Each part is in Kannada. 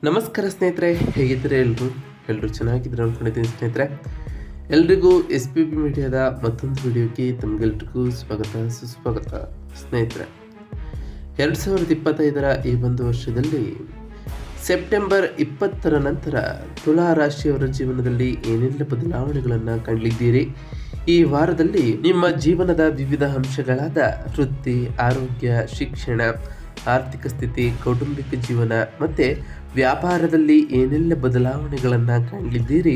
ನಮಸ್ಕಾರ ಸ್ನೇಹಿತರೆ, ಹೇಗಿದ್ದರೆ ಎಲ್ಲರೂ ಚೆನ್ನಾಗಿದ್ರೆ ಅಂದ್ಕೊಂಡಿದ್ದೀನಿ ಸ್ನೇಹಿತರೆ. ಎಲ್ರಿಗೂ SPB ಮೀಡಿಯಾದ ಮತ್ತೊಂದು ವಿಡಿಯೋಕ್ಕೆ ತಮಗೆಲ್ರಿಗೂ ಸುಸ್ವಾಗತ ಸ್ನೇಹಿತರೆ. 2025 ಈ ಒಂದು ವರ್ಷದಲ್ಲಿ ಸೆಪ್ಟೆಂಬರ್ 20 ನಂತರ ತುಲಾ ರಾಶಿಯವರ ಜೀವನದಲ್ಲಿ ಏನೆಲ್ಲ ಬದಲಾವಣೆಗಳನ್ನು ಕಾಣಲಿದ್ದೀರಿ. ಈ ವಾರದಲ್ಲಿ ನಿಮ್ಮ ಜೀವನದ ವಿವಿಧ ಅಂಶಗಳಾದ ವೃತ್ತಿ, ಆರೋಗ್ಯ, ಶಿಕ್ಷಣ, ಆರ್ಥಿಕ ಸ್ಥಿತಿ, ಕೌಟುಂಬಿಕ ಜೀವನ ಮತ್ತು ವ್ಯಾಪಾರದಲ್ಲಿ ಏನೆಲ್ಲ ಬದಲಾವಣೆಗಳನ್ನು ಕಾಣಲಿದ್ದೀರಿ,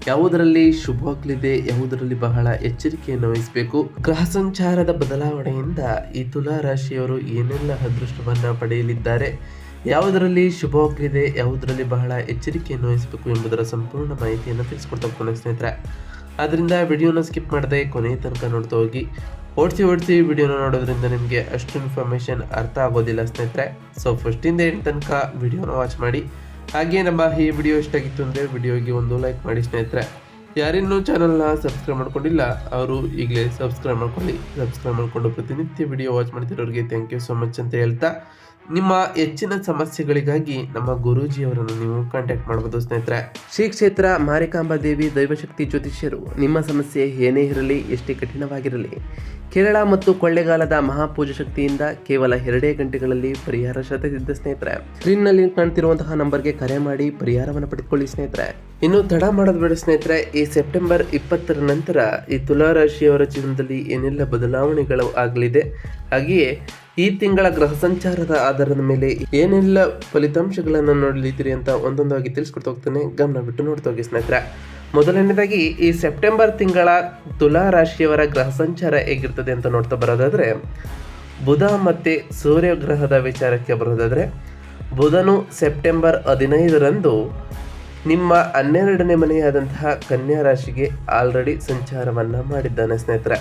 ಯಾವುದರಲ್ಲಿ ಶುಭವಾಗಲಿದೆ, ಯಾವುದರಲ್ಲಿ ಬಹಳ ಎಚ್ಚರಿಕೆಯನ್ನು ವಹಿಸಬೇಕು, ಗ್ರಹ ಸಂಚಾರದ ಬದಲಾವಣೆಯಿಂದ ಈ ತುಲಾ ರಾಶಿಯವರು ಏನೆಲ್ಲ ಅದೃಷ್ಟವನ್ನು ಪಡೆಯಲಿದ್ದಾರೆ, ಯಾವುದರಲ್ಲಿ ಶುಭವಾಗಲಿದೆ, ಯಾವುದರಲ್ಲಿ ಬಹಳ ಎಚ್ಚರಿಕೆಯನ್ನು ವಹಿಸಬೇಕು ಎಂಬುದರ ಸಂಪೂರ್ಣ ಮಾಹಿತಿಯನ್ನು ತಿಳಿಸ್ಕೊಡ್ತಾ ಹೋಗ್ತಾನೆ ಸ್ನೇಹಿತರೆ. ಆದ್ದರಿಂದ ವಿಡಿಯೋನ ಸ್ಕಿಪ್ ಮಾಡದೆ ಕೊನೆಯ ತನಕ ನೋಡ್ತಾ ಹೋಗಿ. ಓಡಿಸಿ ವಿಡಿಯೋನ ನೋಡೋದ್ರಿಂದ ನಿಮಗೆ ಅಷ್ಟು ಇನ್ಫಾರ್ಮೇಷನ್ ಅರ್ಥ ಆಗೋದಿಲ್ಲ ಸ್ನೇಹಿತರೆ. ಸೊ ಫಸ್ಟಿಂದ ಎಂಡ್ ತನಕ ವಿಡಿಯೋನ ವಾಚ್ ಮಾಡಿ. ಹಾಗೆ ನಮ್ಮ ಈ ವಿಡಿಯೋ ಇಷ್ಟ ಆಗಿತ್ತು ಅಂದರೆ ವಿಡಿಯೋಗೆ ಒಂದು ಲೈಕ್ ಮಾಡಿ ಸ್ನೇಹಿತರೆ. ಯಾರಿನ್ನೂ ಚಾನಲ್ನ ಸಬ್ಸ್ಕ್ರೈಬ್ ಮಾಡ್ಕೊಂಡಿಲ್ಲ ಅವರು ಈಗಲೇ ಸಬ್ಸ್ಕ್ರೈಬ್ ಮಾಡಿಕೊಂಡು ಪ್ರತಿನಿತ್ಯ ವಿಡಿಯೋ ವಾಚ್ ಮಾಡ್ತಿರೋರಿಗೆ ಥ್ಯಾಂಕ್ ಯು ಸೊ ಮಚ್ ಅಂತ ಹೇಳ್ತಾ, ನಿಮ್ಮ ಹೆಚ್ಚಿನ ಸಮಸ್ಯೆಗಳಿಗಾಗಿ ನಮ್ಮ ಗುರೂಜಿಯವರನ್ನು ನೀವು ಕಾಂಟ್ಯಾಕ್ಟ್ ಮಾಡಬಹುದು ಸ್ನೇಹಿತರೆ. ಶ್ರೀ ಕ್ಷೇತ್ರ ಮಾರಿಕಾಂಬಾ ದೇವಿ ದೈವಶಕ್ತಿ ಜ್ಯೋತಿಷ್ಯರು ನಿಮ್ಮ ಸಮಸ್ಯೆ ಏನೇ ಇರಲಿ, ಎಷ್ಟೇ ಕಠಿಣವಾಗಿರಲಿ, ಕೇರಳ ಮತ್ತು ಕೊಳ್ಳೆಗಾಲದ ಮಹಾಪೂಜಾ ಶಕ್ತಿಯಿಂದ ಕೇವಲ 2 ಗಂಟೆಗಳಲ್ಲಿ ಪರಿಹಾರ ಶತಸಿದ್ಧ ಸ್ನೇಹಿತರೆ. ಸ್ಕ್ರೀನ್ನಲ್ಲಿ ಕಾಣ್ತಿರುವಂತಹ ನಂಬರ್ಗೆ ಕರೆ ಮಾಡಿ ಪರಿಹಾರವನ್ನು ಪಡೆದುಕೊಳ್ಳಿ ಸ್ನೇಹಿತರೆ. ಇನ್ನು ತಡ ಮಾಡೋದು ಬೇಡ ಸ್ನೇಹಿತರೆ. ಈ ಸೆಪ್ಟೆಂಬರ್ 20 ನಂತರ ಈ ತುಲಾ ರಾಶಿಯವರ ಜೀವನದಲ್ಲಿ ಏನೆಲ್ಲ ಬದಲಾವಣೆಗಳು ಆಗಲಿದೆ, ಹಾಗೆಯೇ ಈ ತಿಂಗಳ ಗ್ರಹ ಸಂಚಾರದ ಆಧಾರದ ಮೇಲೆ ಏನೆಲ್ಲ ಫಲಿತಾಂಶಗಳನ್ನು ನೋಡಲಿದ್ದೀರಿ ಅಂತ ಒಂದೊಂದಾಗಿ ತಿಳಿಸ್ಕೊಡ್ತಾ ಹೋಗ್ತಾನೆ. ಗಮನ ಬಿಟ್ಟು ನೋಡ್ತಾ ಹೋಗಿ ಸ್ನೇಹಿತರೆ. ಮೊದಲನೇದಾಗಿ ಈ ಸೆಪ್ಟೆಂಬರ್ ತಿಂಗಳ ತುಲಾ ರಾಶಿಯವರ ಗ್ರಹ ಸಂಚಾರ ಹೇಗಿರ್ತದೆ ಅಂತ ನೋಡ್ತಾ ಬರೋದಾದ್ರೆ, ಬುಧ ಮತ್ತು ಸೂರ್ಯ ಗ್ರಹದ ವಿಚಾರಕ್ಕೆ ಬರೋದಾದ್ರೆ, ಬುಧನು ಸೆಪ್ಟೆಂಬರ್ 15ರಂದು ನಿಮ್ಮ 12ನೇ ಮನೆಯಾದಂತಹ ಕನ್ಯಾ ರಾಶಿಗೆ ಆಲ್ರೆಡಿ ಸಂಚಾರವನ್ನು ಮಾಡಿದ್ದಾನೆ ಸ್ನೇಹಿತರೆ.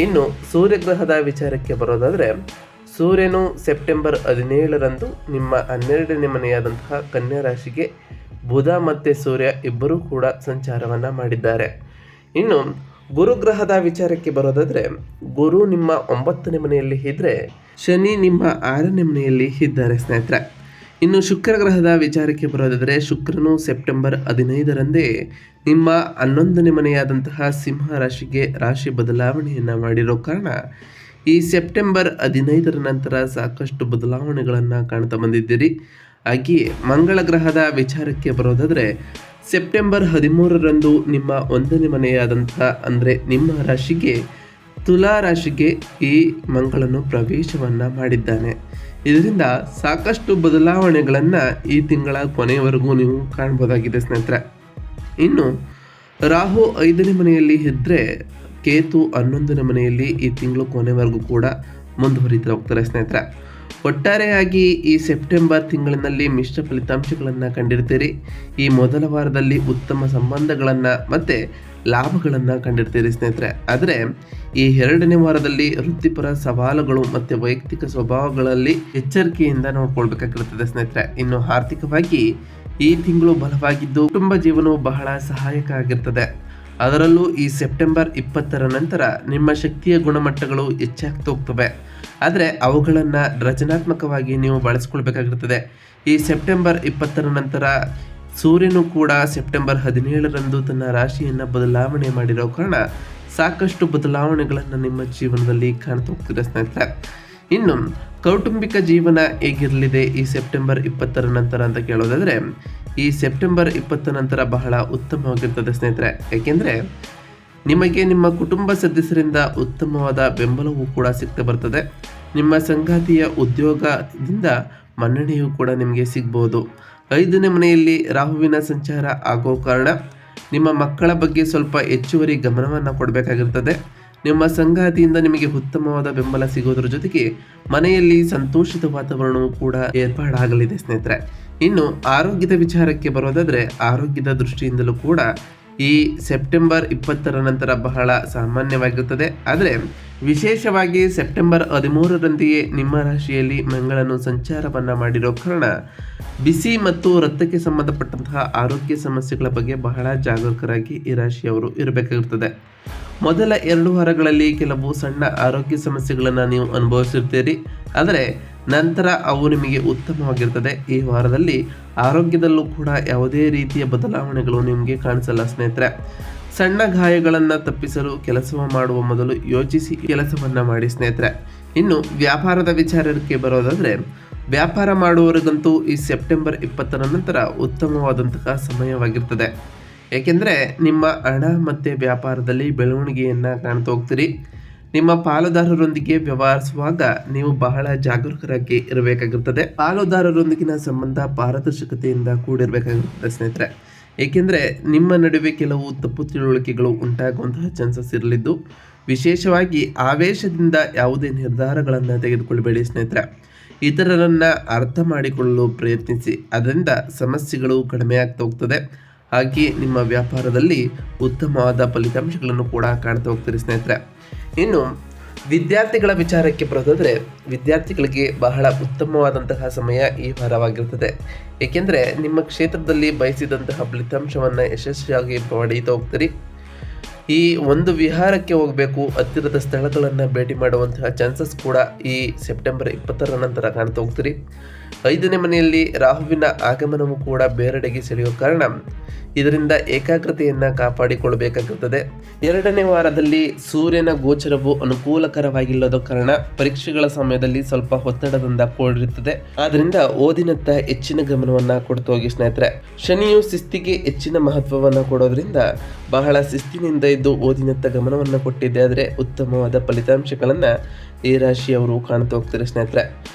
ಇನ್ನು ಸೂರ್ಯಗ್ರಹದ ವಿಚಾರಕ್ಕೆ ಬರೋದಾದರೆ, ಸೂರ್ಯನು ಸೆಪ್ಟೆಂಬರ್ 17ರಂದು ನಿಮ್ಮ 12ನೇ ಮನೆಯಾದಂತಹ ಕನ್ಯಾ ರಾಶಿಗೆ ಬುಧ ಮತ್ತು ಸೂರ್ಯ ಇಬ್ಬರೂ ಕೂಡ ಸಂಚಾರವನ್ನು ಮಾಡಿದ್ದಾರೆ. ಇನ್ನು ಗುರುಗ್ರಹದ ವಿಚಾರಕ್ಕೆ ಬರೋದಾದರೆ, ಗುರು ನಿಮ್ಮ 9ನೇ ಮನೆಯಲ್ಲಿ ಇದ್ದರೆ, ಶನಿ ನಿಮ್ಮ 6ನೇ ಮನೆಯಲ್ಲಿ ಇದ್ದಾರೆ ಸ್ನೇಹಿತರೆ. ಇನ್ನು ಶುಕ್ರ ಗ್ರಹದ ವಿಚಾರಕ್ಕೆ ಬರೋದಾದರೆ, ಶುಕ್ರನು ಸೆಪ್ಟೆಂಬರ್ 15ರಂದೇ ನಿಮ್ಮ 11ನೇ ಮನೆಯಾದಂತಹ ಸಿಂಹ ರಾಶಿಗೆ ರಾಶಿ ಬದಲಾವಣೆಯನ್ನು ಮಾಡಿರೋ ಕಾರಣ ಈ ಸೆಪ್ಟೆಂಬರ್ 15ರ ನಂತರ ಸಾಕಷ್ಟು ಬದಲಾವಣೆಗಳನ್ನು ಕಾಣ್ತಾ ಬಂದಿದ್ದೀರಿ. ಹಾಗೆಯೇ ಮಂಗಳ ಗ್ರಹದ ವಿಚಾರಕ್ಕೆ ಬರೋದಾದರೆ, ಸೆಪ್ಟೆಂಬರ್ 13ರಂದು ನಿಮ್ಮ 1ನೇ ಮನೆಯಾದಂತಹ ಅಂದರೆ ನಿಮ್ಮ ರಾಶಿಗೆ ತುಲಾ ರಾಶಿಗೆ ಈ ಮಂಗಳನು ಪ್ರವೇಶವನ್ನು ಮಾಡಿದ್ದಾನೆ. ಇದರಿಂದ ಸಾಕಷ್ಟು ಬದಲಾವಣೆಗಳನ್ನು ಈ ತಿಂಗಳ ಕೊನೆಯವರೆಗೂ ನೀವು ಕಾಣ್ಬೋದಾಗಿದೆ ಸ್ನೇಹಿತರೆ. ಇನ್ನು ರಾಹು 5ನೇ ಮನೆಯಲ್ಲಿ ಇದ್ದರೆ, ಕೇತು 11ನೇ ಮನೆಯಲ್ಲಿ ಈ ತಿಂಗಳು ಕೊನೆವರೆಗೂ ಕೂಡ ಮುಂದುವರಿತಾ ಹೋಗ್ತಾರೆ ಸ್ನೇಹಿತರೆ. ಒಟ್ಟಾರೆಯಾಗಿ ಈ ಸೆಪ್ಟೆಂಬರ್ ತಿಂಗಳಿನಲ್ಲಿ ಮಿಶ್ರ ಫಲಿತಾಂಶಗಳನ್ನು ಕಂಡಿರ್ತೀರಿ. ಈ ಮೊದಲ ವಾರದಲ್ಲಿ ಉತ್ತಮ ಸಂಬಂಧಗಳನ್ನು ಮತ್ತು ಲಾಭಗಳನ್ನು ಕಂಡಿರ್ತೀರಿ ಸ್ನೇಹಿತರೆ. ಆದರೆ ಈ 2ನೇ ವಾರದಲ್ಲಿ ವೃತ್ತಿಪರ ಸವಾಲುಗಳು ಮತ್ತು ವೈಯಕ್ತಿಕ ಸ್ವಭಾವಗಳಲ್ಲಿ ಎಚ್ಚರಿಕೆಯಿಂದ ನೋಡ್ಕೊಳ್ಬೇಕಾಗಿರುತ್ತದೆ ಸ್ನೇಹಿತರೆ. ಇನ್ನು ಆರ್ಥಿಕವಾಗಿ ಈ ತಿಂಗಳು ಬಲವಾಗಿದ್ದು ಕುಟುಂಬ ಜೀವನವು ಬಹಳ ಸಹಾಯಕ ಆಗಿರ್ತದೆ. ಅದರಲ್ಲೂ ಈ ಸೆಪ್ಟೆಂಬರ್ 20ರ ನಂತರ ನಿಮ್ಮ ಶಕ್ತಿಯ ಗುಣಮಟ್ಟಗಳು ಹೆಚ್ಚಾಗ್ತಾ ಹೋಗ್ತವೆ. ಆದರೆ ಅವುಗಳನ್ನು ರಚನಾತ್ಮಕವಾಗಿ ನೀವು ಬಳಸ್ಕೊಳ್ಬೇಕಾಗಿರ್ತದೆ. ಈ ಸೆಪ್ಟೆಂಬರ್ 20ರ ನಂತರ ಸೂರ್ಯನು ಕೂಡ ಸೆಪ್ಟೆಂಬರ್ 17ರಂದು ತನ್ನ ರಾಶಿಯನ್ನು ಬದಲಾವಣೆ ಮಾಡಿರೋ ಕಾರಣ ಸಾಕಷ್ಟು ಬದಲಾವಣೆಗಳನ್ನು ನಿಮ್ಮ ಜೀವನದಲ್ಲಿ ಕಾಣ್ತಾ ಹೋಗ್ತಿದೆ ಸ್ನೇಹಿತರೆ. ಇನ್ನು ಕೌಟುಂಬಿಕ ಜೀವನ ಹೇಗಿರಲಿದೆ ಈ ಸೆಪ್ಟೆಂಬರ್ 20ರ ನಂತರ ಅಂತ ಕೇಳೋದಾದರೆ, ಈ ಸೆಪ್ಟೆಂಬರ್ 20 ನಂತರ ಬಹಳ ಉತ್ತಮವಾಗಿರ್ತದೆ ಸ್ನೇಹಿತರೆ. ಏಕೆಂದರೆ ನಿಮಗೆ ನಿಮ್ಮ ಕುಟುಂಬ ಸದಸ್ಯರಿಂದ ಉತ್ತಮವಾದ ಬೆಂಬಲವೂ ಕೂಡ ಸಿಗ್ತಾ ಬರ್ತದೆ. ನಿಮ್ಮ ಸಂಗಾತಿಯ ಉದ್ಯೋಗದಿಂದ ಮನ್ನಣೆಯೂ ಕೂಡ ನಿಮಗೆ ಸಿಗ್ಬೋದು. 5ನೇ ಮನೆಯಲ್ಲಿ ರಾಹುವಿನ ಸಂಚಾರ ಆಗೋ ಕಾರಣ ನಿಮ್ಮ ಮಕ್ಕಳ ಬಗ್ಗೆ ಸ್ವಲ್ಪ ಹೆಚ್ಚುವರಿ ಗಮನವನ್ನು ಕೊಡಬೇಕಾಗಿರ್ತದೆ. ನಿಮ್ಮ ಸಂಗಾತಿಯಿಂದ ನಿಮಗೆ ಉತ್ತಮವಾದ ಬೆಂಬಲ ಸಿಗೋದ್ರ ಜೊತೆಗೆ ಮನೆಯಲ್ಲಿ ಸಂತೋಷಿತ ವಾತಾವರಣವೂ ಕೂಡ ಏರ್ಪಾಡಾಗಲಿದೆ ಸ್ನೇಹಿತರೆ. ಇನ್ನು ಆರೋಗ್ಯದ ವಿಚಾರಕ್ಕೆ ಬರೋದಾದರೆ, ಆರೋಗ್ಯದ ದೃಷ್ಟಿಯಿಂದಲೂ ಕೂಡ ಈ ಸೆಪ್ಟೆಂಬರ್ 20ರ ನಂತರ ಬಹಳ ಸಾಮಾನ್ಯವಾಗಿರುತ್ತದೆ. ಆದರೆ ವಿಶೇಷವಾಗಿ ಸೆಪ್ಟೆಂಬರ್ 13ರಂತೆಯೇ ನಿಮ್ಮ ರಾಶಿಯಲ್ಲಿ ಮಂಗಳನು ಸಂಚಾರವನ್ನು ಮಾಡಿರೋ ಕಾರಣ ಬಿಸಿ ಮತ್ತು ರಕ್ತಕ್ಕೆ ಸಂಬಂಧಪಟ್ಟಂತಹ ಆರೋಗ್ಯ ಸಮಸ್ಯೆಗಳ ಬಗ್ಗೆ ಬಹಳ ಜಾಗರೂಕರಾಗಿ ಈ ರಾಶಿಯವರು ಇರಬೇಕಾಗಿರ್ತದೆ. ಮೊದಲ 2 ವಾರಗಳಲ್ಲಿ ಕೆಲವು ಸಣ್ಣ ಆರೋಗ್ಯ ಸಮಸ್ಯೆಗಳನ್ನು ನೀವು ಅನುಭವಿಸಿರ್ತೀರಿ. ಆದರೆ ನಂತರ ಅವು ನಿಮಗೆ ಉತ್ತಮವಾಗಿರ್ತದೆ. ಈ ವಾರದಲ್ಲಿ ಆರೋಗ್ಯದಲ್ಲೂ ಕೂಡ ಯಾವುದೇ ರೀತಿಯ ಬದಲಾವಣೆಗಳು ನಿಮಗೆ ಕಾಣಿಸಲ್ಲ ಸ್ನೇಹಿತರೆ. ಸಣ್ಣ ಗಾಯಗಳನ್ನು ತಪ್ಪಿಸಲು ಕೆಲಸವನ್ನು ಮಾಡುವ ಮೊದಲು ಯೋಚಿಸಿ ಕೆಲಸವನ್ನು ಮಾಡಿ ಸ್ನೇಹಿತರೆ. ಇನ್ನು ವ್ಯಾಪಾರದ ವಿಚಾರಕ್ಕೆ ಬರೋದಾದರೆ, ವ್ಯಾಪಾರ ಮಾಡುವವರಿಗಂತೂ ಈ ಸೆಪ್ಟೆಂಬರ್ 20ರ ನಂತರ ಉತ್ತಮವಾದಂತಹ ಸಮಯವಾಗಿರ್ತದೆ. ಏಕೆಂದರೆ ನಿಮ್ಮ ಹಣ ಮತ್ತು ವ್ಯಾಪಾರದಲ್ಲಿ ಬೆಳವಣಿಗೆಯನ್ನು ಕಾಣ್ತಾ ಹೋಗ್ತೀರಿ. ನಿಮ್ಮ ಪಾಲುದಾರರೊಂದಿಗೆ ವ್ಯವಹರಿಸುವಾಗ ನೀವು ಬಹಳ ಜಾಗರೂಕರಾಗಿ ಇರಬೇಕಾಗಿರ್ತದೆ. ಪಾಲುದಾರರೊಂದಿಗಿನ ಸಂಬಂಧ ಪಾರದರ್ಶಕತೆಯಿಂದ ಕೂಡಿರಬೇಕಾಗಿರ್ತದೆ ಸ್ನೇಹಿತರೆ. ಏಕೆಂದರೆ ನಿಮ್ಮ ನಡುವೆ ಕೆಲವು ತಪ್ಪು ತಿಳುವಳಿಕೆಗಳು ಉಂಟಾಗುವಂತಹ ಚಾನ್ಸಸ್ ಇರಲಿದ್ದು, ವಿಶೇಷವಾಗಿ ಆವೇಶದಿಂದ ಯಾವುದೇ ನಿರ್ಧಾರಗಳನ್ನು ತೆಗೆದುಕೊಳ್ಳಬೇಡಿ ಸ್ನೇಹಿತರೆ. ಇತರರನ್ನು ಅರ್ಥ ಮಾಡಿಕೊಳ್ಳಲು ಪ್ರಯತ್ನಿಸಿ, ಅದರಿಂದ ಸಮಸ್ಯೆಗಳು ಕಡಿಮೆ ಆಗ್ತಾ ಹೋಗ್ತದೆ. ಹಾಗೆಯೇ ನಿಮ್ಮ ವ್ಯಾಪಾರದಲ್ಲಿ ಉತ್ತಮವಾದ ಫಲಿತಾಂಶಗಳನ್ನು ಕೂಡ ಕಾಣ್ತಾ ಹೋಗ್ತೀರಿ ಸ್ನೇಹಿತರೆ. ಇನ್ನು ವಿದ್ಯಾರ್ಥಿಗಳ ವಿಚಾರಕ್ಕೆ ಬರೋದಾದರೆ, ವಿದ್ಯಾರ್ಥಿಗಳಿಗೆ ಬಹಳ ಉತ್ತಮವಾದಂತಹ ಸಮಯ ಈ ವಾರವಾಗಿರ್ತದೆ. ಏಕೆಂದರೆ ನಿಮ್ಮ ಕ್ಷೇತ್ರದಲ್ಲಿ ಬಯಸಿದಂತಹ ಫಲಿತಾಂಶವನ್ನು ಯಶಸ್ವಿಯಾಗಿ ಪಡೆಯುತ್ತಾ ಹೋಗ್ತೀರಿ. ಈ ಒಂದು ವಿಹಾರಕ್ಕೆ ಹೋಗಬೇಕು, ಹತ್ತಿರದ ಸ್ಥಳಗಳನ್ನು ಭೇಟಿ ಮಾಡುವಂತಹ ಚಾನ್ಸಸ್ ಕೂಡ ಈ ಸೆಪ್ಟೆಂಬರ್ 20ರ ನಂತರ ಕಾಣ್ತಾ ಹೋಗ್ತೀರಿ. 5ನೇ ಮನೆಯಲ್ಲಿ ರಾಹುವಿನ ಆಗಮನವು ಕೂಡ ಬೇರೆಡೆಗೆ ಸೆಳೆಯುವ ಕಾರಣ ಇದರಿಂದ ಏಕಾಗ್ರತೆಯನ್ನು ಕಾಪಾಡಿಕೊಳ್ಳಬೇಕಾಗುತ್ತದೆ. 2ನೇ ವಾರದಲ್ಲಿ ಸೂರ್ಯನ ಗೋಚರವು ಅನುಕೂಲಕರವಾಗಿಲ್ಲದ ಕಾರಣ ಪರೀಕ್ಷೆಗಳ ಸಮಯದಲ್ಲಿ ಸ್ವಲ್ಪ ಒತ್ತಡದಿಂದ ಕೂಡಿರುತ್ತದೆ. ಆದ್ದರಿಂದ ಓದಿನತ್ತ ಹೆಚ್ಚಿನ ಗಮನವನ್ನು ಕೊಡ್ತಾ ಹೋಗಿ ಸ್ನೇಹಿತರೆ. ಶನಿಯು ಶಿಸ್ತಿಗೆ ಹೆಚ್ಚಿನ ಮಹತ್ವವನ್ನು ಕೊಡೋದ್ರಿಂದ ಬಹಳ ಶಿಸ್ತಿನಿಂದ ಇದ್ದು ಓದಿನತ್ತ ಗಮನವನ್ನು ಕೊಟ್ಟಿದ್ದೆ ಆದರೆ ಉತ್ತಮವಾದ ಫಲಿತಾಂಶಗಳನ್ನು ಈ ರಾಶಿಯವರು ಕಾಣ್ತಾ ಹೋಗ್ತಾರೆ ಸ್ನೇಹಿತರೆ.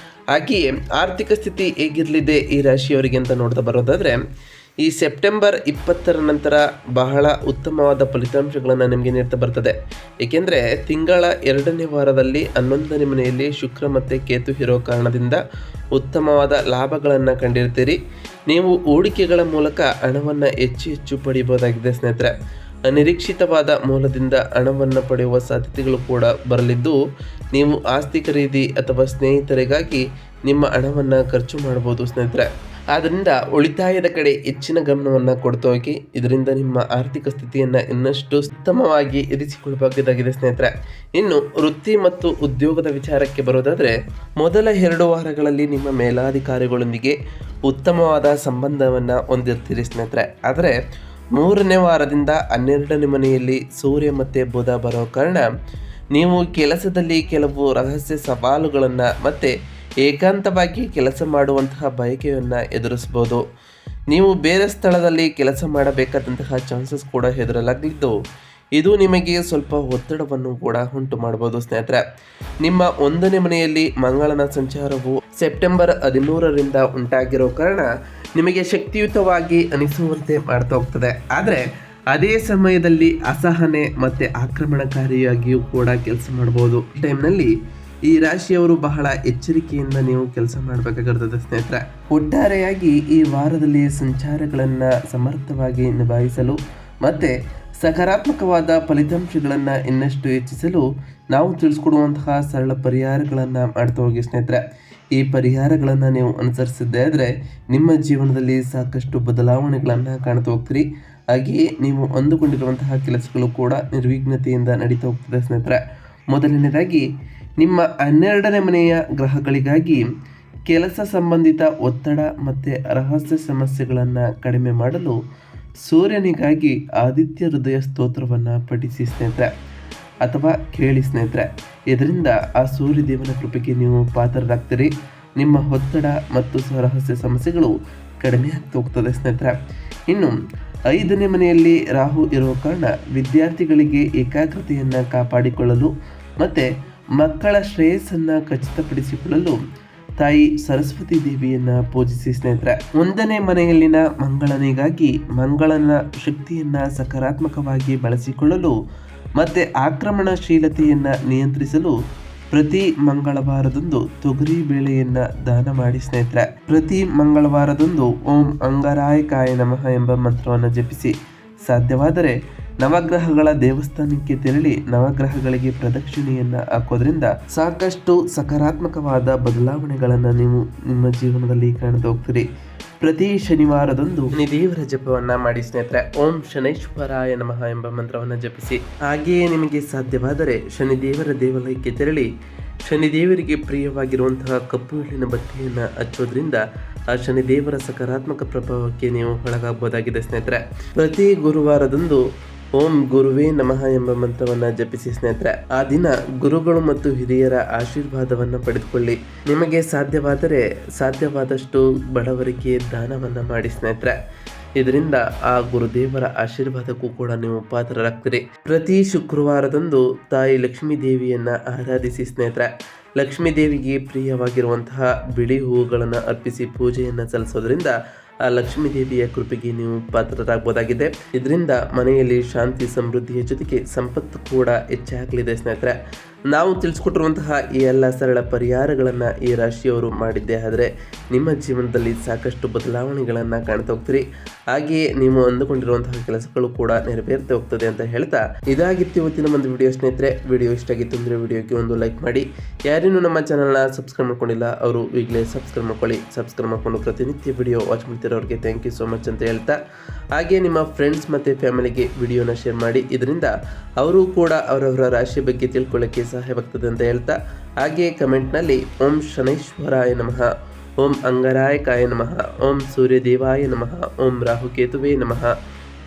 ಹಾಗೆಯೇ ಆರ್ಥಿಕ ಸ್ಥಿತಿ ಹೇಗಿರಲಿದೆ ಈ ರಾಶಿಯವರಿಗೆ ಅಂತ ನೋಡ್ತಾ ಬರೋದಾದರೆ, ಈ ಸೆಪ್ಟೆಂಬರ್ 20ರ ನಂತರ ಬಹಳ ಉತ್ತಮವಾದ ಫಲಿತಾಂಶಗಳನ್ನು ನಿಮಗೆ ನೀಡ್ತಾ ಬರ್ತದೆ. ಏಕೆಂದರೆ ತಿಂಗಳ 2ನೇ ವಾರದಲ್ಲಿ 11ನೇ ಮನೆಯಲ್ಲಿ ಶುಕ್ರ ಮತ್ತು ಕೇತು ಇರೋ ಕಾರಣದಿಂದ ಉತ್ತಮವಾದ ಲಾಭಗಳನ್ನು ಕಂಡಿರ್ತೀರಿ. ನೀವು ಹೂಡಿಕೆಗಳ ಮೂಲಕ ಹಣವನ್ನು ಹೆಚ್ಚು ಪಡೆಯಬಹುದಾಗಿದೆ ಸ್ನೇಹಿತರೆ. ಅನಿರೀಕ್ಷಿತವಾದ ಮೂಲದಿಂದ ಹಣವನ್ನು ಪಡೆಯುವ ಸಾಧ್ಯತೆಗಳು ಕೂಡ ಬರಲಿದ್ದು, ನೀವು ಆಸ್ತಿ ಖರೀದಿ ಅಥವಾ ಸ್ನೇಹಿತರಿಗಾಗಿ ನಿಮ್ಮ ಹಣವನ್ನು ಖರ್ಚು ಮಾಡಬಹುದು ಸ್ನೇಹಿತರೆ. ಆದ್ದರಿಂದ ಉಳಿತಾಯದ ಕಡೆ ಹೆಚ್ಚಿನ ಗಮನವನ್ನು ಕೊಡ್ತಾ ಹೋಗಿ, ಇದರಿಂದ ನಿಮ್ಮ ಆರ್ಥಿಕ ಸ್ಥಿತಿಯನ್ನು ಇನ್ನಷ್ಟು ಉತ್ತಮವಾಗಿ ಇರಿಸಿಕೊಳ್ಳಬಹುದಾಗಿದೆ ಸ್ನೇಹಿತರೆ. ಇನ್ನು ವೃತ್ತಿ ಮತ್ತು ಉದ್ಯೋಗದ ವಿಚಾರಕ್ಕೆ ಬರೋದಾದರೆ, ಮೊದಲ 2 ವಾರಗಳಲ್ಲಿ ನಿಮ್ಮ ಮೇಲಾಧಿಕಾರಿಗಳೊಂದಿಗೆ ಉತ್ತಮವಾದ ಸಂಬಂಧವನ್ನು ಹೊಂದಿರ್ತೀರಿ ಸ್ನೇಹಿತರೆ. ಆದರೆ 3ನೇ ವಾರದಿಂದ 12ನೇ ಮನೆಯಲ್ಲಿ ಸೂರ್ಯ ಮತ್ತು ಬುಧ ಬರೋ ಕಾರಣ ನೀವು ಕೆಲಸದಲ್ಲಿ ಕೆಲವು ರಹಸ್ಯ ಸವಾಲುಗಳನ್ನು ಮತ್ತು ಏಕಾಂತವಾಗಿ ಕೆಲಸ ಮಾಡುವಂತಹ ಬಯಕೆಯನ್ನು ಎದುರಿಸ್ಬೋದು. ನೀವು ಬೇರೆ ಸ್ಥಳದಲ್ಲಿ ಕೆಲಸ ಮಾಡಬೇಕಾದಂತಹ ಚಾನ್ಸಸ್ ಕೂಡ ಎದುರಲಾಗಲಿದ್ದು, ಇದು ನಿಮಗೆ ಸ್ವಲ್ಪ ಒತ್ತಡವನ್ನು ಕೂಡ ಉಂಟು ಮಾಡಬಹುದು ಸ್ನೇಹಿತರೆ. ನಿಮ್ಮ 1ನೇ ಮನೆಯಲ್ಲಿ ಮಂಗಳನ ಸಂಚಾರವು ಸೆಪ್ಟೆಂಬರ್ 13ರಿಂದ ಉಂಟಾಗಿರೋ ಕಾರಣ ನಿಮಗೆ ಶಕ್ತಿಯುತವಾಗಿ ಅನಿಸುವಂತೆ ಮಾಡ್ತಾ ಹೋಗ್ತದೆ. ಆದರೆ ಅದೇ ಸಮಯದಲ್ಲಿ ಅಸಹನೆ ಮತ್ತು ಆಕ್ರಮಣಕಾರಿಯಾಗಿಯೂ ಕೂಡ ಕೆಲಸ ಮಾಡಬಹುದು. ಈ ಟೈಮ್ನಲ್ಲಿ ಈ ರಾಶಿಯವರು ಬಹಳ ಎಚ್ಚರಿಕೆಯಿಂದ ನೀವು ಕೆಲಸ ಮಾಡಬೇಕಾಗಿರ್ತದೆ ಸ್ನೇಹಿತರೆ. ಒಟ್ಟಾರೆಯಾಗಿ ಈ ವಾರದಲ್ಲಿ ಸಂಚಾರಗಳನ್ನು ಸಮರ್ಥವಾಗಿ ನಿಭಾಯಿಸಲು ಮತ್ತು ಸಕಾರಾತ್ಮಕವಾದ ಫಲಿತಾಂಶಗಳನ್ನು ಇನ್ನಷ್ಟು ಹೆಚ್ಚಿಸಲು ನಾವು ತಿಳಿಸ್ಕೊಡುವಂತಹ ಸರಳ ಪರಿಹಾರಗಳನ್ನು ಮಾಡ್ತಾ ಹೋಗಿ ಸ್ನೇಹಿತರೆ. ಈ ಪರಿಹಾರಗಳನ್ನು ನೀವು ಅನುಸರಿಸಿದ್ದೇ ಆದರೆ ನಿಮ್ಮ ಜೀವನದಲ್ಲಿ ಸಾಕಷ್ಟು ಬದಲಾವಣೆಗಳನ್ನು ಕಾಣ್ತಾ ಹೋಗ್ತೀರಿ. ಹಾಗೆಯೇ ನೀವು ಅಂದುಕೊಂಡಿರುವಂತಹ ಕೆಲಸಗಳು ಕೂಡ ನಿರ್ವಿಘ್ನತೆಯಿಂದ ನಡೀತಾ ಹೋಗ್ತದೆ ಸ್ನೇಹಿತರೆ. ಮೊದಲನೇದಾಗಿ ನಿಮ್ಮ 12ನೇ ಮನೆಯ ಗ್ರಹಗಳಿಗಾಗಿ ಕೆಲಸ ಸಂಬಂಧಿತ ಒತ್ತಡ ಮತ್ತು ರಹಸ್ಯ ಸಮಸ್ಯೆಗಳನ್ನು ಕಡಿಮೆ ಮಾಡಲು ಸೂರ್ಯನಿಗಾಗಿ ಆದಿತ್ಯ ಹೃದಯ ಸ್ತೋತ್ರವನ್ನು ಪಠಿಸಿ ಸ್ನೇಹಿತರೆ, ಅಥವಾ ಕೇಳಿ ಸ್ನೇಹಿತರೆ. ಇದರಿಂದ ಆ ಸೂರ್ಯದೇವನ ಕೃಪೆಗೆ ನೀವು ಪಾತ್ರರಾಗ್ತೀರಿ. ನಿಮ್ಮ ಒತ್ತಡ ಮತ್ತು ರಹಸ್ಯ ಸಮಸ್ಯೆಗಳು ಕಡಿಮೆ ಆಗ್ತಾ ಹೋಗ್ತದೆ ಸ್ನೇಹಿತರೆ. ಇನ್ನು 5ನೇ ಮನೆಯಲ್ಲಿ ರಾಹು ಇರುವ ಕಾರಣ ವಿದ್ಯಾರ್ಥಿಗಳಿಗೆ ಏಕಾಗ್ರತೆಯನ್ನು ಕಾಪಾಡಿಕೊಳ್ಳಲು ಮತ್ತು ಮಕ್ಕಳ ಶ್ರೇಯಸ್ಸನ್ನು ಖಚಿತಪಡಿಸಿಕೊಳ್ಳಲು ತಾಯಿ ಸರಸ್ವತಿ ದೇವಿಯನ್ನು ಪೂಜಿಸಿ ಸ್ನೇಹಿತರೆ. 1ನೇ ಮನೆಯಲ್ಲಿನ ಮಂಗಳನಿಗಾಗಿ ಮಂಗಳನ ಶಕ್ತಿಯನ್ನು ಸಕಾರಾತ್ಮಕವಾಗಿ ಬಳಸಿಕೊಳ್ಳಲು ಮತ್ತು ಆಕ್ರಮಣಶೀಲತೆಯನ್ನು ನಿಯಂತ್ರಿಸಲು ಪ್ರತಿ ಮಂಗಳವಾರದಂದು ತೊಗರಿ ಬೇಳೆಯನ್ನು ದಾನ ಮಾಡಿ ಸ್ನೇಹಿತರೆ. ಪ್ರತಿ ಮಂಗಳವಾರದಂದು ಓಂ ಅಂಗರಾಯಕಾಯ ನಮಃ ಎಂಬ ಮಂತ್ರವನ್ನು ಜಪಿಸಿ. ಸಾಧ್ಯವಾದರೆ ನವಗ್ರಹಗಳ ದೇವಸ್ಥಾನಕ್ಕೆ ತೆರಳಿ ನವಗ್ರಹಗಳಿಗೆ ಪ್ರದಕ್ಷಿಣೆಯನ್ನು ಹಾಕೋದ್ರಿಂದ ಸಾಕಷ್ಟು ಸಕಾರಾತ್ಮಕವಾದ ಬದಲಾವಣೆಗಳನ್ನು ನೀವು ನಿಮ್ಮ ಜೀವನದಲ್ಲಿ ಕಾಣ್ತಾ ಹೋಗ್ತೀರಿ. ಪ್ರತಿ ಶನಿವಾರದಂದು ಶನಿದೇವರ ಜಪವನ್ನು ಮಾಡಿ ಸ್ನೇಹಿತರೆ. ಓಂ ಶನೈಶ್ವರಾಯ ನಮಃ ಎಂಬ ಮಂತ್ರವನ್ನು ಜಪಿಸಿ. ಹಾಗೆಯೇ ನಿಮಗೆ ಸಾಧ್ಯವಾದರೆ ಶನಿದೇವರ ದೇವಾಲಯಕ್ಕೆ ತೆರಳಿ ಶನಿದೇವರಿಗೆ ಪ್ರಿಯವಾಗಿರುವಂತಹ ಕಪ್ಪು ಎಳ್ಳಿನ ಬಟ್ಟೆಯನ್ನು ಹಚ್ಚೋದ್ರಿಂದ ಆ ಶನಿದೇವರ ಸಕಾರಾತ್ಮಕ ಪ್ರಭಾವಕ್ಕೆ ನೀವು ಒಳಗಾಗಬಹುದಾಗಿದೆ ಸ್ನೇಹಿತರೆ. ಪ್ರತಿ ಗುರುವಾರದಂದು ಓಂ ಗುರುವೇ ನಮಃ ಎಂಬ ಮಂತ್ರವನ್ನು ಜಪಿಸಿ ಸ್ನೇಹಿತರೆ. ಆ ದಿನ ಗುರುಗಳು ಮತ್ತು ಹಿರಿಯರ ಆಶೀರ್ವಾದವನ್ನು ಪಡೆದುಕೊಳ್ಳಿ. ನಿಮಗೆ ಸಾಧ್ಯವಾದಷ್ಟು ಬಡವರಿಗೆ ದಾನವನ್ನು ಮಾಡಿ ಸ್ನೇಹಿತರೆ. ಇದರಿಂದ ಆ ಗುರುದೇವರ ಆಶೀರ್ವಾದಕ್ಕೂ ಕೂಡ ನೀವು ಪಾತ್ರರಾಗ್ತೀರಿ. ಪ್ರತಿ ಶುಕ್ರವಾರದಂದು ತಾಯಿ ಲಕ್ಷ್ಮೀ ದೇವಿಯನ್ನು ಆರಾಧಿಸಿ ಸ್ನೇಹಿತರೆ. ಲಕ್ಷ್ಮೀ ದೇವಿಗೆ ಪ್ರಿಯವಾಗಿರುವಂತಹ ಬಿಳಿ ಹೂವುಗಳನ್ನು ಅರ್ಪಿಸಿ ಪೂಜೆಯನ್ನು ಸಲ್ಲಿಸೋದ್ರಿಂದ ಆ ಲಕ್ಷ್ಮೀ ದೇವಿಯ ಕೃಪೆಗೆ ನೀವು ಪಾತ್ರರಾಗಬಹುದಾಗಿದೆ. ಇದರಿಂದ ಮನೆಯಲ್ಲಿ ಶಾಂತಿ ಸಮೃದ್ಧಿಯ ಜೊತೆಗೆ ಸಂಪತ್ತು ಕೂಡ ಹೆಚ್ಚಾಗಲಿದೆ ಸ್ನೇಹಿತರೆ. ನಾವು ತಿಳಿಸ್ಕೊಟ್ಟಿರುವಂತಹ ಈ ಎಲ್ಲ ಸರಳ ಪರಿಹಾರಗಳನ್ನು ಈ ರಾಶಿಯವರು ಮಾಡಿದ್ದೇ ಆದರೆ ನಿಮ್ಮ ಜೀವನದಲ್ಲಿ ಸಾಕಷ್ಟು ಬದಲಾವಣೆಗಳನ್ನು ಕಾಣ್ತಾ ಹೋಗ್ತೀರಿ. ಹಾಗೆಯೇ ನೀವು ಅಂದುಕೊಂಡಿರುವಂತಹ ಕೆಲಸಗಳು ಕೂಡ ನೆರವೇರ್ತಾ ಹೋಗ್ತದೆ ಅಂತ ಹೇಳ್ತಾ ಇದಾಗಿತ್ತು ಇವತ್ತಿನ ಒಂದು ವಿಡಿಯೋ ಸ್ನೇಹಿತರೆ. ವಿಡಿಯೋ ಇಷ್ಟ ಆಗಿತ್ತು ಅಂದರೆ ವಿಡಿಯೋಗೆ ಒಂದು ಲೈಕ್ ಮಾಡಿ. ಯಾರೇನು ನಮ್ಮ ಚಾನಲ್ನ ಸಬ್ಸ್ಕ್ರೈಬ್ ಮಾಡ್ಕೊಂಡಿಲ್ಲ ಅವರು ಈಗಲೇ ಸಬ್ಸ್ಕ್ರೈಬ್ ಮಾಡ್ಕೊಳ್ಳಿ. ಸಬ್ಸ್ಕ್ರೈಬ್ ಮಾಡಿಕೊಂಡು ಪ್ರತಿನಿತ್ಯ ವಿಡಿಯೋ ವಾಚ್ ಮಾಡ್ತಿರೋರಿಗೆ ಥ್ಯಾಂಕ್ ಯು ಸೋ ಮಚ್ ಅಂತ ಹೇಳ್ತಾ, ಹಾಗೆ ನಿಮ್ಮ ಫ್ರೆಂಡ್ಸ್ ಮತ್ತು ಫ್ಯಾಮಿಲಿಗೆ ವಿಡಿಯೋನ ಶೇರ್ ಮಾಡಿ. ಇದರಿಂದ ಅವರು ಕೂಡ ಅವರವರ ರಾಶಿಯ ಬಗ್ಗೆ ತಿಳ್ಕೊಳ್ಳೋಕ್ಕೆ ಸಹಾಯವಾಗ್ತದೆ ಅಂತ ಹೇಳ್ತಾ, ಹಾಗೆ ಕಮೆಂಟ್ನಲ್ಲಿ ಓಂ ಶನೈಶ್ವರಾಯ ನಮಃ, ಓಂ ಅಂಗರಾಯಕಾಯ ನಮಃ, ಓಂ ಸೂರ್ಯದೇವಾಯ ನಮಃ, ಓಂ ರಾಹುಕೇತುವೇ ನಮಃ,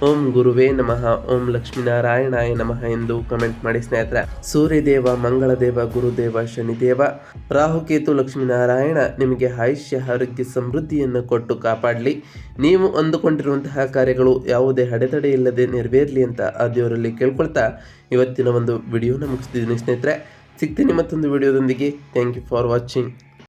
ಓಂ ಗುರುವೇ ನಮಃ, ಓಂ ಲಕ್ಷ್ಮೀನಾರಾಯಣಾಯ ನಮಃ ಎಂದು ಕಮೆಂಟ್ ಮಾಡಿ ಸ್ನೇಹಿತರೆ. ಸೂರ್ಯದೇವ, ಮಂಗಳದೇವ, ಗುರುದೇವ, ಶನಿದೇವ, ರಾಹುಕೇತು, ಲಕ್ಷ್ಮೀನಾರಾಯಣ ನಿಮಗೆ ಆಯುಷ್ಯ ಆರೋಗ್ಯ ಸಮೃದ್ಧಿಯನ್ನು ಕೊಟ್ಟು ಕಾಪಾಡಲಿ. ನೀವು ಅಂದುಕೊಂಡಿರುವಂತಹ ಕಾರ್ಯಗಳು ಯಾವುದೇ ಅಡೆತಡೆ ಇಲ್ಲದೆ ನೆರವೇರಲಿ ಅಂತ ಆ ದೇವರಲ್ಲಿ ಕೇಳ್ಕೊಳ್ತಾ ಇವತ್ತಿನ ಒಂದು ವಿಡಿಯೋನ ಮುಗಿಸ್ತಿದ್ದೀನಿ ಸ್ನೇಹಿತರೆ. ಸಿಗ್ತೀನಿ ಮತ್ತೊಂದು ವಿಡಿಯೋದೊಂದಿಗೆ. Thank you for watching.